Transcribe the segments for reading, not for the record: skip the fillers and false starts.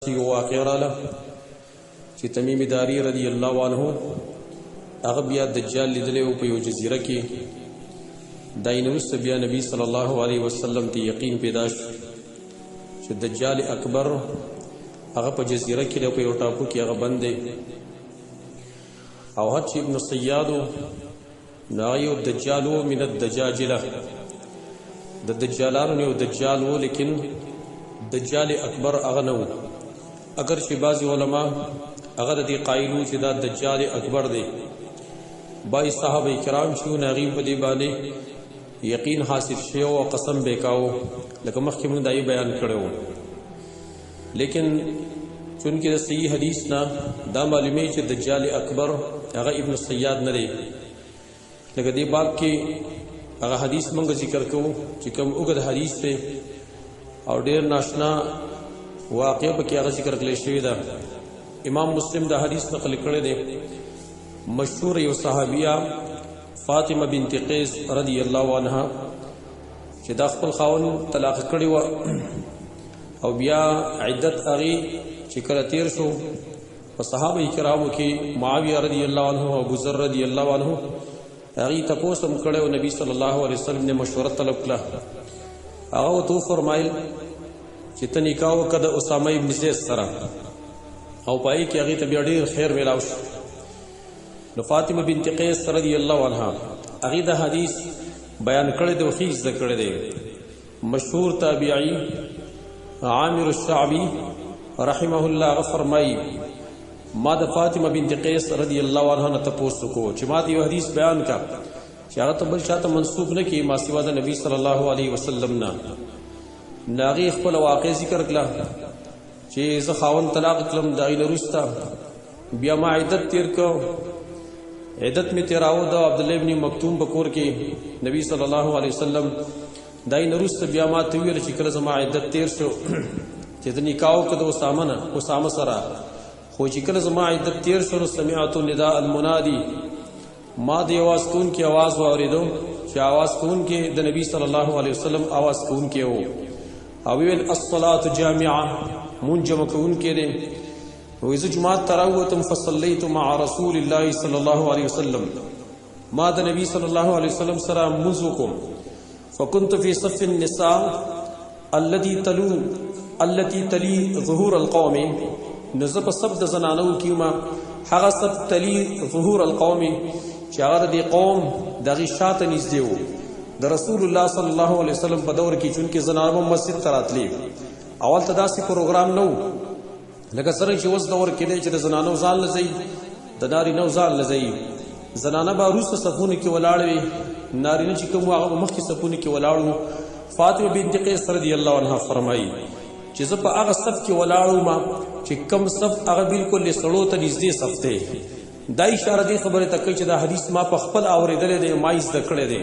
یو واقعه رااله چې تمیم داری رضی الله عنه هغه بیا دجال لیدلی و په یو جزیره کې. دا یې نه وروسته بیا نبي صلی الله علیه وسلم ته یقین پیدا شو چې دجال اکبر هغه په جزیره کې دی، په یو ټاپو کې هغه بند دی. او هر چې ابن صیاد نو هغه یو دجال و من الدجاجله، د دجالانو یو دجال و، لیکن دجال اکبر هغه نه و. اگر چې بعضی علما هغه د دې قایلو چې دا دجال اکبر دی، بای صحابه کرام چې هغوی په دې باندې یقین حاصل شوی او قسم به کاوه، لکه مخکې موږ دا یې بیان کړی و. لیکن چونکې د صحیح حدیث نه دا معلومې چې دجال اکبر هغه ابن صیاد نه دی. لکه دې باب کې هغه حدیث موږ ذکر کوو چې کوم اوږد حدیث دی او ډېر ناشنا واقعه پکې هغه ذکر کړل شوی ده. امام مسلم دا حدیث نقل کړی دی. مشهور یو صحابیه فاطمه بنت قیس رضی الله عنها چې دا خپل خاوند طلاق کړی و او بیا عدت هغې چې کله تیر شو، په صحابه کرامو کې معاویه رضی الله عنه او ابو ذر رضی الله عنه هغې تپوس هم کړی و. نبي صلی الله علیه وسلم نے مشوره طلب کړه. هغه ورته وفرمایل چې ته نکاح وکړه د اسامه ابن زید سره، او په هغې کې هغې ته بیا ډېر خیر میلاو شو. نو فاطمه بنت قیس رضی الله عنها هغې دا حدیث بیان کړی دی او ښه زده کړی دی. مشهور تابعی عامر الشعبی رحمه الله هغه فرمایي ما د فاطمه بنت قیس رضی الله عنها نه تپوس وکړو چې ما ته یو حدیث بیان کا چې هغه ته بل چاته منسوب نه کړي ما سوا د نبي صلی الله علیه وسلم نه. هغې خپله واقع ذکر کړه چې زه خاوند طلاق کړم، د هغې نه وروسته بیا ما عدت تیر کړ، عدت مې تېراوه د عبدالله ابن مکتوم په کور کې نبي صلی الله علیه وسلم. د هغې نه وروسته بیا ما ته وویل چې کله زما عدت تیر شو چې د نکاح وکړه د اسامه سره، خو چې کله زما عدت تیر شو نو سمعت نداء المنادي، ما د اواز کوونکي اواز واورېدو چې اواز کوونکي د نبي صلی الله علیه وسلم اواز کوونکی و، او ویل الصلاة جامعه، مون جمع کوونکی دی. وایي زه جومات ته راووتم فصلیت مع رسول الله صلی الله علیه وسلم، ما د نبي صلی الله علیه وسلم سره لمونځ وکړم. فكنت في صف النساء التي تلي ظهور القوم، نو زه په صف د زنانو کې وم، هغه صف تلي ظهور القوم چې هغه د دې قوم د هغې شاته نږدې و. د رسول الله صلی الله علیه وسلم په دور کې چونکې زنانه به مسجد ته راتلې، اول ته داسې پروګرام نه و لکه څرنګه چې اوس دور کې دی چې د زنانو ځان له ځئ، د نارینهو ځان له ځئ. زنانه به وروسته صفونو کې ولاړ وي، نارینه چې کوم و هغه به مخکې صفونو کې ولاړ وو. فاطمه بنت قیس رضی الله عنها فرمایي چې زه په هغه صف کې ولاړ وم چې کم صف هغه بلکل سړو ته نږدې صف دی. دا اشاره دې خبرې ته کوي چې دا حدیث ما په خپل اورېدلی دی، ما یې زده کړی دی.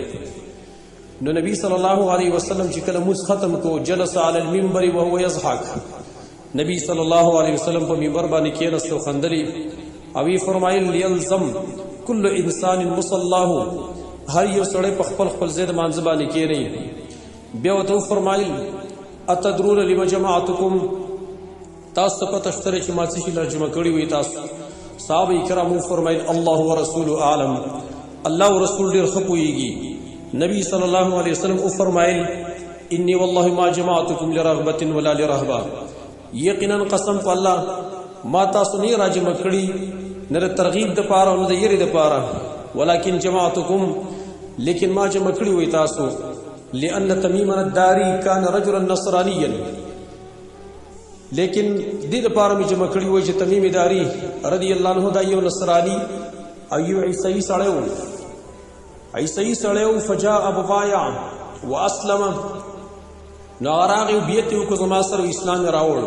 نو نبی صلی الله علیه وسلم چې کله مونځ ختم کو جلس علی المنبر وهو یضحک، نبی صلی الله علیه وسلم په منبر باندې کېناست او خندلي، او یې فرمایل یلزم کل انسان مصلاه، هر یو سړی په خپل خپل ځای د مانځه باندې کېنئ. بیا ورته وفرمایل اتدرون لم جماعتکم، تاسو ته پته شته چې ما څه شي جمع کړي وي تاسو؟ صحابه کرامو فرمایل الله ورسوله اعلم، الله او رسول ډېر ښه پوهېږي. نبی صلی الله علیه وسلم وفرمایل انی والله ما جماعتکم لرغبة ولا لرهبة، یقینا قسم په الله ما تاسو نه راجمع کړي نه د ترغیب دپاره او نه د یرې دپاره، ولکن جماعتکم، لیکن ما جمع کړي وي تاسو لأن تمیم الداری کان رجلا نصرانیا، لیکن دې دپاره مې جمع کړي وي چې تمیم داری رضی الله عنه دا یو نصراني او یو عیسوي سړی و. عیسوي سړی و فجاء مبایع واسلم، نو هغه راغی او بیعت یې وکړو زما سره، اسلام یې راوړ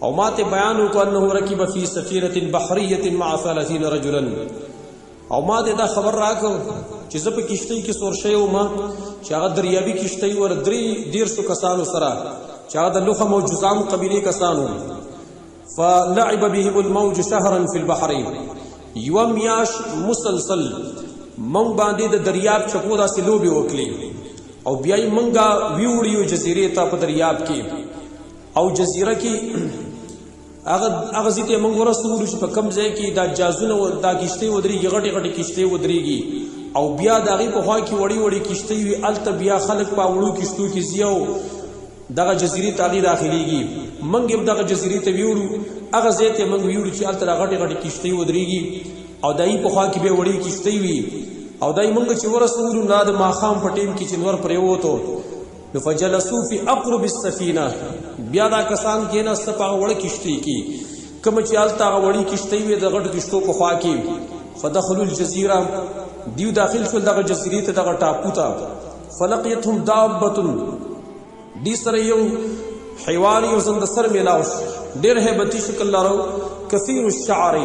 او ما ته بیان وکړو انه رکب فی سفینة بحریة مع 30 رجلا، او ما ته دا خبر راکړو چې زه په کښتۍ کې سور شوی وم چې هغه دریابي کښتۍ ور 300 کسانو سره چې هغه د لخم او جذام قبیلې کسان وو. فلعب بهم الموج شهرا فی البحر، یوه میاشت مسلسل موږ باندې د دریاب چپو داسې لوبې وکړې، او بیا یې موږ ویوړیو جزیرې ته په دریاب کې، او جزیره کې هغه ځای ته موږ ورسولو چې په کوم ځای کې دا جازونه دا کښتۍ ودرېږي غټې غټې کښتۍ ودرېږي او بیا د هغې په خوا کې وړې وړې کښتۍ وي هلته بیا خلک په وړو کښتو کې ځي او دغه جزیرې ته هغې داخلېږي موږ هم دغه جزیرې ته ویوړو هغه ځای ته موږ ویوړو چې هلته دا غټې غټې کښتۍ ودرېږي او د هغې په خوا کې بیا وړې کښتۍ وي او دا موږ چې ورسولو دا د ماښام په ټیم کې چې نور پرېوتو نو فجلسو فی اقرب السفینه بیا دا کسان کېناسته په هغه وړه کښتۍ کې کومه چې هلته هغه وړې کښتۍ وې د غټو کښتو په خوا کې فدخلوا الجزیره دیو داخل شول دغه جزیرې ته دغه ټاپو ته فلقیتهم دابة دې سره یو حیوان یو زندسر میلاو ډېر هیبتي شکل لرو کثیر الشعر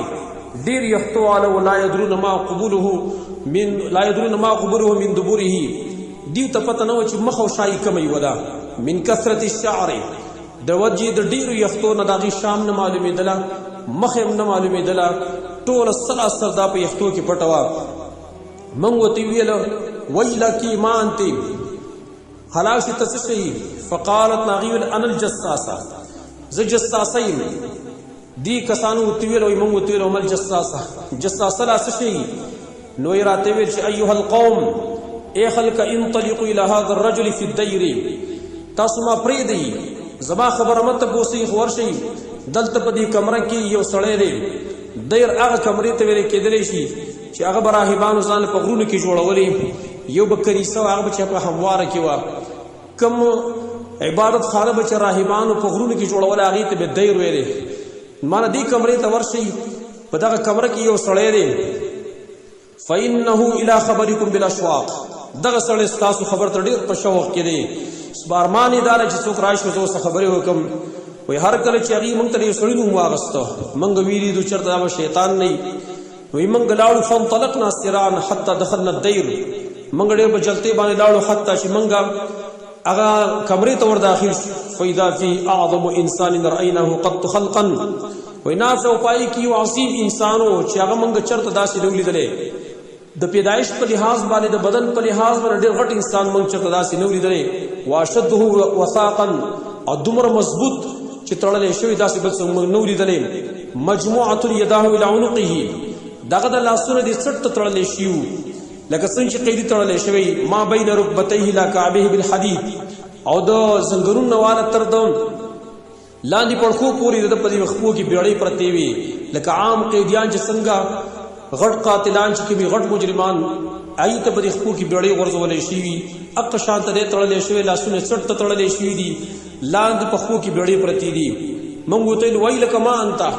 ډېر یختو والا لا یدرون ما قبوله من دبوره دیو ته پته نه و چې مخ او شایي کمی ودا من کثرت الشعر د وجې د ډېرو یختو نه د هغې شام نه معلومېدله مخ یې نه معلومېدله ټوله سراسر دا په یختو کې پټه وه موږ ورته ویله ویلکې ما انتې هلاک شي ته څه شئ فقالت هغې ویل انا الجساسه زه جساسه یم دې کسانو ورته ویل وایي موږ ورته ویل ومل جساسه لا څه شئ نو یې راته ویل چې ایها القوم ای خلک انطلقوا الى هذا الرجل في الدیر تاسو ما پرېږدئ زما خبره مه تپوسئ خو ورشئ دلته په دې کمره کې یو سړی دی دیر هغه کمرې ته ویلې کېدلی شي چې هغه به راهبانو ځان په غرونو کې جوړولې یو به کلیسه وه هغه به چې په همواره کې وه کوم عبادت خانه به چې راهبانو په غرونو کې جوړوله هغې ته به دیر ویلې مانه دې کمرې ته ورشئ په دغه کمره کې یو سړی دی فإنه إلى خبركم بالأشواق دغه سړی ستاسو خبر ته ډېر په شوق کې دی ارمان یې دا دی چې څوک راشي زه ورسره خبرې وکړم وایي هر کله چې هغې موږ ته د یو سړي نوم واغسته موږ ویرېدو چېرته دا به شیطان نه وي وایي موږ لاړو فانطلقنا سرعا حتی دخلنا الدیر موږ ډېر په جلتۍ باندې لاړو حتی چې موږ هغه کمرې ته ور داخل شو فإذا فی اعظم انسان رأیناه قط خلقا وایي ناڅه او پای کې یو عظیم انسان و چې هغه موږ چېرته داسې نه ولیدلی د پیدایش په لحاظ باندې د بدن په لحاظ باندې ډېر غټ انسان موږ چېرته داسې نه ولیدلی واشده وثاقا او دومره مضبوط چې تړلی شوي داسې بل څه موږ نه ولیدلی مجموعة یداه الى عنقه دغه د لاسونه دې څټ ته تړلی شي وو لکه څنګه چې قیدي تړلی شوی ما بین رکبتیه لا کعبه بالحدید او د زنګرونو نه واله تر د لاندې پړخو پورې د په دې خپو کې بیړۍ پرتې وي لکه عام قیدیان چې څنګه غټ قاتلان چې کوي غټ مجرمان هغې ته په دې خپو کې بیړۍ غورځولی شوي هغه شان ته دی تړلی شوی لاسونه څټ ته تړلی شوي دي لاندې په خپو کې بیړۍ پرتې دي موږ ورته ویل ویلک ما انته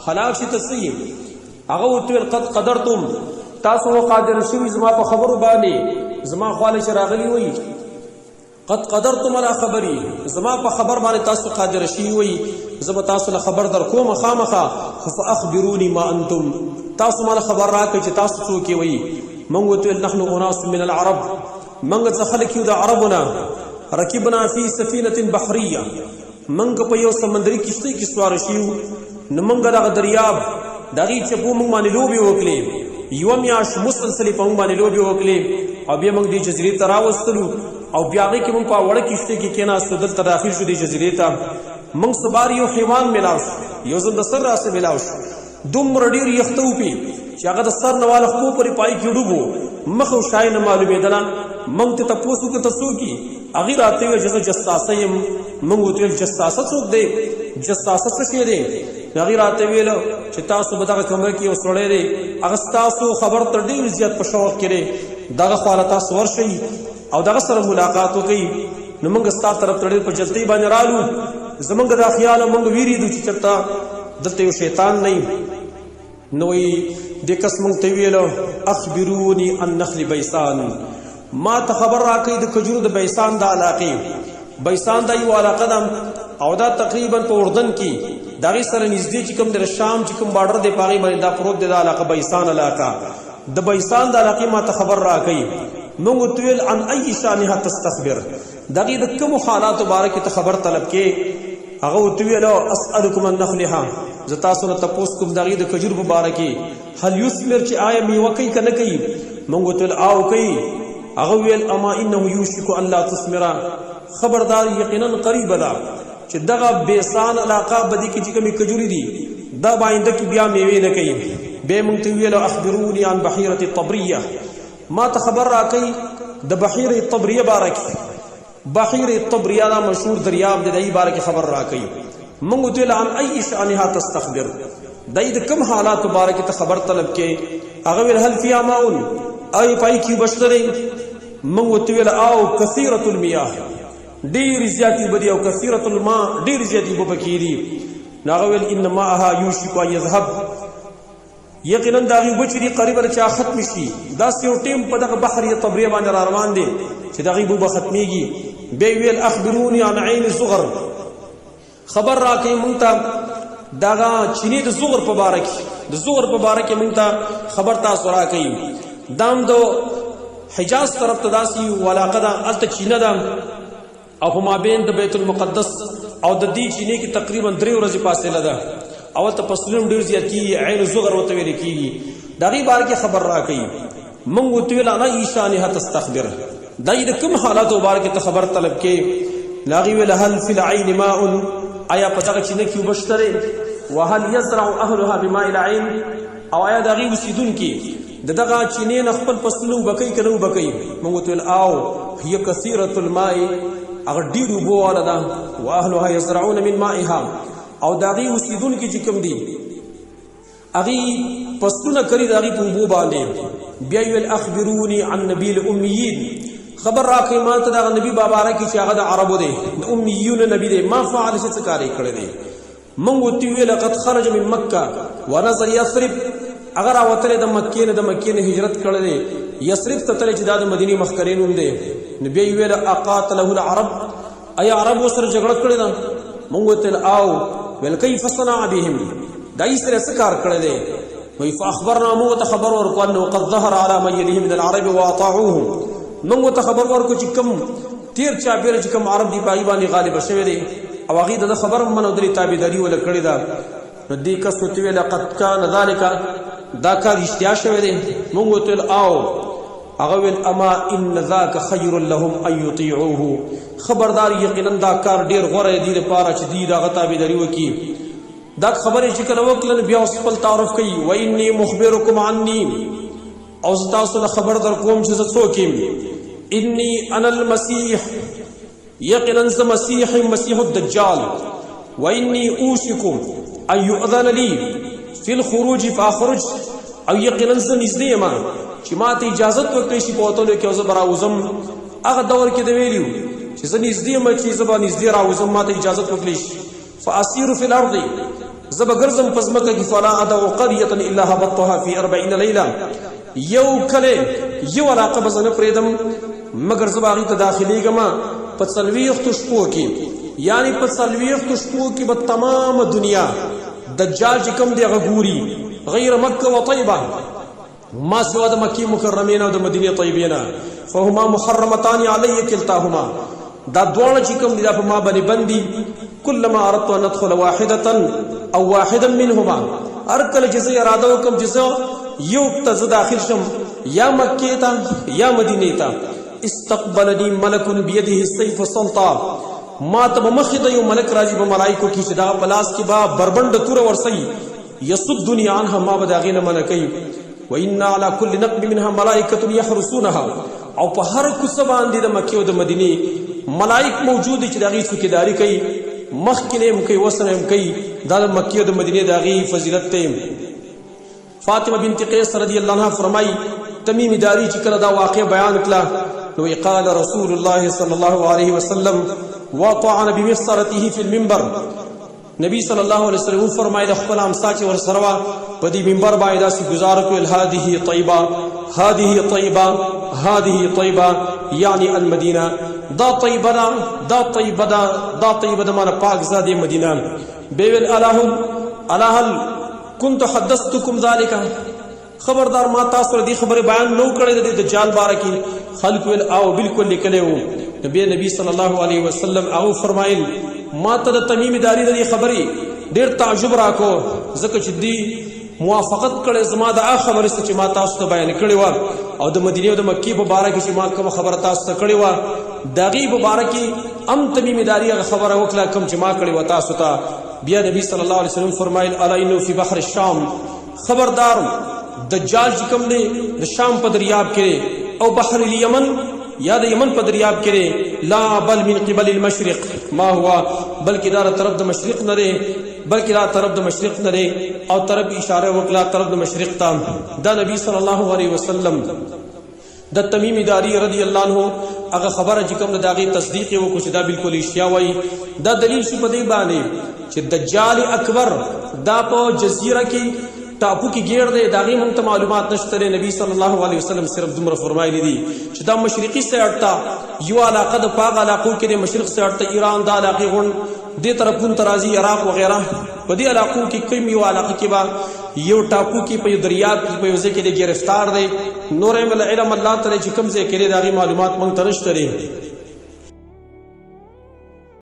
هلاک شي ته څه یې هغه ورته ویل قد قدرتم تاسو قادر شوي زما په خبرو باندې زما خواله چې راغلي وي قد قدرتم على خبري زما په خبر باندې تاسو قادر شوي وي زه به تاسو له خبر در کوم خامخا فاخبروني ما انتم تاسو ماله خبر راکړئ چې تاسو څوک یې وایي موږ ورته ویل نحن اناس من العرب موږ څه خلک یو د عربونه رکبنا فی سفینة بحریه موږ په یو سمندري کښتۍ کې سواره شوي وو نو موږ دغه دریاب د هغې چپو موږ باندې لوبې وکړې یوه میاشت مسلسلې په موږ باندې لوبې وکړې او بیا موږ دې جزیرې ته راوستلو او بیا هغې کې موږ په وړه کښتۍ کې کېناستو دلته داخل شو دې جزیرې ته موږ سبار یو حیوان میلاو شو یو زندسر راسه میلاو شو دومره ډېر یخته وپې چې هغه د سر نه واله خپو پورې پای کې ډوب و مخ او شای نه معلومېدله موږ ته تپوس وکړه ته څوک یې هغې راته وویل چې زه جساسه یم موږ ورته ویل جساسه څوک دی جساسه څه شی دی هغې راته ویل چې تاسو به دغه کمره کې یو سړی دی هغه ستاسو خبر ته ډېر زیات په شوق کې دی دغه خواله تاسو ورشئ او دغه سره ملاقات وکئ نو موږ ستا طرف ته ډېر په جلدۍ باندې رالو زموږ دا خیاله موږ ویرېدو چې چېرته دلته یو شیطان نه نو وایي دې کس موږ ته ویل اخبروني عن نخل بیسان ما ته خبر راکئ د کجورو د بیسان د علاقې بیسان دا یو علاقه ده او دا تقریبا په اردن کې د هغې سره نږدې چې کوم د شام چې کوم بارډر دی په هغې باندې دا پروت دی دا علاقه بیسان علاقه د بیسان د علاقې ما ته خبر راکئ موږ ورته ویل عن ای شانها تستخبر د هغې د کومو حالاتو باره کې ته خبر طلب کې هغه ورته ویل اسألکم عن نخلها زه تاسو نه تپوس کوم د هغې د کجور په باره کې هل یثمر چې آیا میوه کوي که نه کوي موږ ورته ویل آو کوي هغه ویل اما انه یوشک ان لا تثمره خبردار یقینا قریبه ده چې دغه بیسان علاقه بدی کې چې کومې کجوري دي دا باینده کې بیا میوې نه کوي. بیا موږ ته ویل اخبروني عن بحیرة الطبریه، ما ته خبر راکړئ د بحیرة الطبریه باره کې. بحیرة الطبریه دا مشهور دریاب دی، دای باره کې خبر راکړئ. موږ ته ویل عن ای شأنها تستخبر، دای د کوم حالات باره کې ته خبر طلب کې. هغه ویل هل فیها ماء، آی پای کې بشتري. موږ ته ویل او کثیرة المياه، ډیر زیاتی بدی، او کثیرة الماء ډیر زیاتی بپکې دي. هغه ویل ان ماءها یوشک ان یذهب، یقینا دا غي بچری قریب رچا ختم شي. دا یو ټیم په دغه بحر طبریه باندې را روان دي چې دغه بو ختميږي. بي ویل اخبروني عن عين الزغر، خبر راکې مونږ ته دغه چینی د زغر په باره کې، د زغر په باره کې مونږ ته خبر تاسو راکې. دام دو حجاز طرف ته داسي ولاقه ده، الته چینه ده، او په مابین د بیت المقدس او د دې چینه کې تقریبا 3 ورځې فاصله ده. اول ته فصلونه ډیر زیات کیږي، عین الزغر وته ویل کیږي. دغه باره کې خبر راکې. مونږ وته ویل انا ایشانها تستخبر، دای د کوم حالاتو باره کې ته خبر طلب کې. لاغي ویل هل فی العین ماء، آیا په دغه چینه کې وبشتره، وهل یزرع اهلها بماء العین، او آیا دغه وسیدون کې دغه چینه نه خپل فصلونه وبکې کنه وبکې. مونږ وته ویل او هي کثیرة الماء، اگر ډیر وبو والا ده، واهلها یزرعون من مائها، او داغي وسیدون کې چې کوم دي اغي پسونه کړی داغي په وبو باندې. بیا ویل اخبروني عن نبی الامیین، خبر راکې ما ته دغه نبی بابا را کې چې هغه د عربو دی، د امیون نبی دی. ما فعل څه کاری کړی دی. مونږ وتی ویل قد خرج من مکه ونزل یثرب، اگر اوتره د مکې نه هجرت کړی دی، یثرب ته تل چې د مدینه مخکرین هم دی. نبی ویل اقاتله العرب، اي عرب سره جګړه کړی ده. مونږ ته او ویل کیف صنع بهم، دای سره څه کار کړی دی. وی فاخبرنا، مو ته خبر ورکو انه قد ظهر على من يليه من العرب واطاعوه. مونږ ته خبر ورکو چې کوم تیر چا بیر چې کوم عرب دی پای باندې غالب شوی دی، او هغه د خبر منو درې تابعداري ول کړی ده. نو دې کس ته ویل قد كان ذلك، دا کار اشتیا شوی دی. مونږ ته او هغه ویل اما ان ذاك خير لهم ان يطيعوه، خبردار یقینا دا کار ډیر غوړه دی لپاره چې دی دا تابعداري وکي. دا خبره چې کله وکړل بیا خپل تعارف کوي. و اني مخبركم عني، او تاسو له خبر در کوم چې زه څوک یم. اني انا المسيح، یقینا ز مسیح الدجال. و اني اوشكم ان يؤذن لي في الخروج فاخرج، او یقینا ز نږدې ما چې ما ته اجازه ورکړي شي په وتلو کې او زه براوزم. هغه دور کې د ویلیو چې زه نږدې ما چې زه به نږدې راوزم، ما ته اجازه ورکړي شي. فاسير في الارض، زه به ګرځم په ځمکه کې. فلا ادعو قريه الا هبطتها في 40 ليله، یو کله یو علاقه به زه نه پرېږدم مګر زه به هغې ته داخلېږم په 40 شپو کې. یعنی په 40 شپو کې به تمام دنیا دجال چې کوم دی هغه ګوري، غیر مکه و طیبه، ما سوا د مکې مکرمین او د مدینه طیبینا. فهما محرمتان علی کلتاهما، دا دواړه چې کوم دي دا په ما باندې بندي. کلما اردت ان ادخل واحده او واحدا منهما، هر کله چې زه اراده وکم چې زه یو ته زه داخل شم، یا مکې ته یا مدینې ته، استقبلني ملک بيده السيف السلطا، ما ته مخې ته یو ملک راځي په ملائکو کې چې دا پلاس کې با بربند تور ورسي. يصدني عنها، ما به د هغې نه منع کوي. وان على كل نقب منها ملائکه يحرسونها، او په هر کوڅه باندې د مکې او د مدینې ملائک موجود دي چې د هغې څوکیداري کوي، مخکې نه هم کوي وسنه هم کوي. دا د مکې او د مدینې د هغې فضیلت دی. فاطمه بنت قیس رضی الله عنها فرمایي تمیم داری چې کله دا واقع بیان کړه نو قال رسول الله صلی الله علیه وسلم وطعن بمفصرته في المنبر، نبی صلی الله علیه وسلم فرمایي د خپل امسا چې ور سره په دې منبر باندې داسې گزار کړل هذه طیبه هذه طیبه هذه طیبه، یعنی المدینه، دا طیبه دا دا طیبه دا دا طیبه د معنی پاک زاده مدینه. بیل الہل كنت حدثتكم ذلك، خبردار ما تاسو دې خبره بیان نو کړې د دجال باره کې. خلق ول او بالکل لیکلو. نبی صلی الله علیه وسلم او فرمایل ما ته د تمیم داری د خبرې ډیر تعجب راکو، ځکه چې دی موافقت کړي زما د خبرې چې ما تاسو ته بیان کړې و، او د مدینه او د مکې په باره کې چې ما کوم خبره تاسو ته کړې و داغي مبارکي ام تمیم داری خبره وکړه کوم چې ما کړی و تاسو ته. بیا نبی صلی الله علیه وسلم فرمایل الا انه فی بحر الشام، خبردار دجال چې کوم دی د شام په دریاب کې او بحر الیمن یا د یمن په دریاب کې لا بل من قبل المشرق ما هو، بلکې دا طرف د مشرق نه دی، بلکې دا طرف د مشرق نه دی او طرف اشاره وکړه طرف د مشرق ته. دا نبی صلی الله علیه وسلم د تمیم داری رضی الله عنه هغه خبره چې کوم داغي تصدیق وکړو چې دا بالکل اشتیا وای. دا دلیل شي په دې باندې چې دجال اکبر دا په جزیره کې ټاپو کې ګیر دی، داغي مونږ ته معلومات نشته. نبی صلی الله علیه وسلم صرف دومره فرمایلی دي چې دا مشرقي سایډ ته یو علاقه د پاغ علاقو کې د مشرق سایډ ته ایران دا علاقې غون دې طرفون ترازی عراق وغیرہ په دې علاقو کې کوم یو علاقه کې با یو ټاپو کې په دریاب کې په ځای کې د گرفتار دی. نور علم الله تعالی چې کوم ځای کې داغي معلومات مونږ ته نشته.